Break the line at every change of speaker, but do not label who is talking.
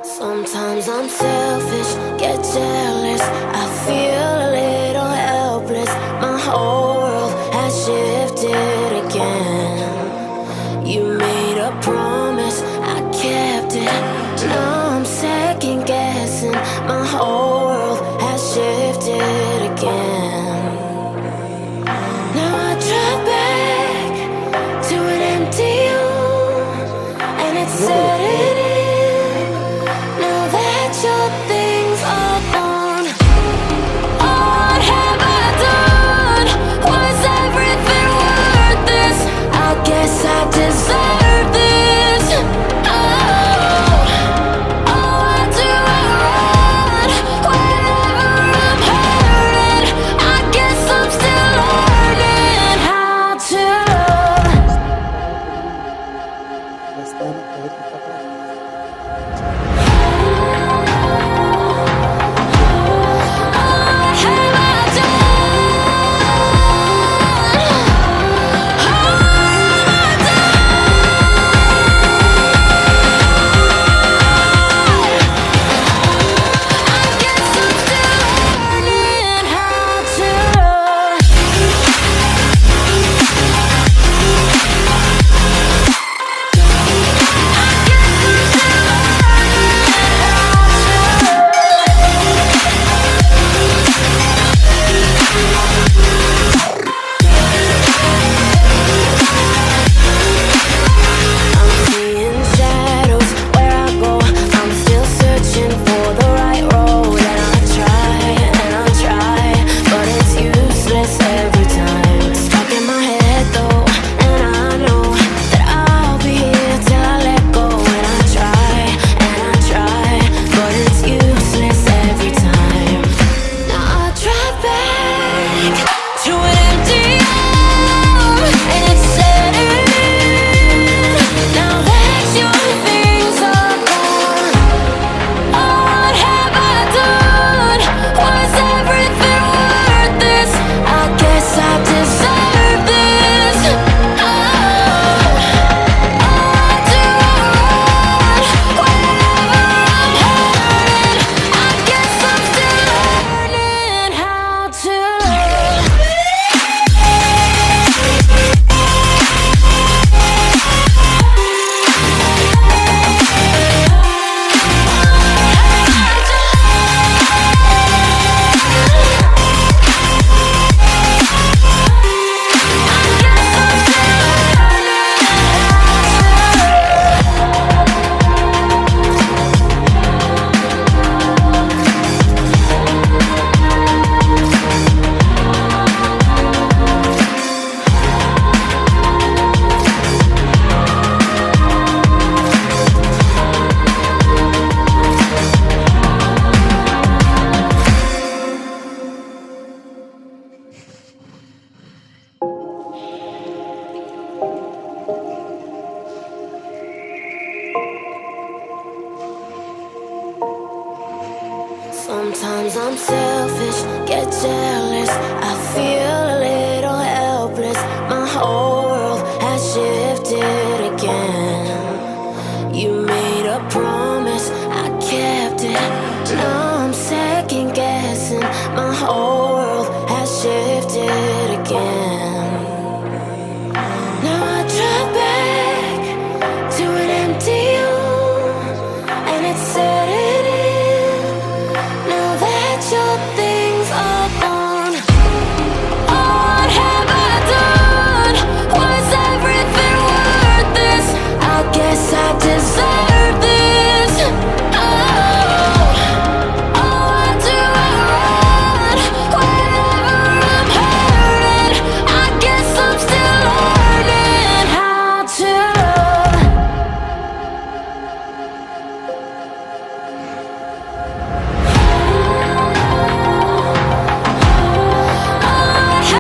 Sometimes I'm selfish, get jealous, I feel a little helpless. My whole world has shifted again. You made a promise, I kept it. Now I'm second guessing. My whole world has shifted again. Now I drive back to an empty room, and it's setting in. Now that your things are gone, what have I done? Was everything worth this? I guess I deserve this. I do run whenever I'm hurting. I guess I'm still learning how to Sometimes I'm selfish, get jealous, I feel a little helpless. My whole world has shifted again. You made a promise, I kept it. Now I'm second guessing. My whole world has shifted again.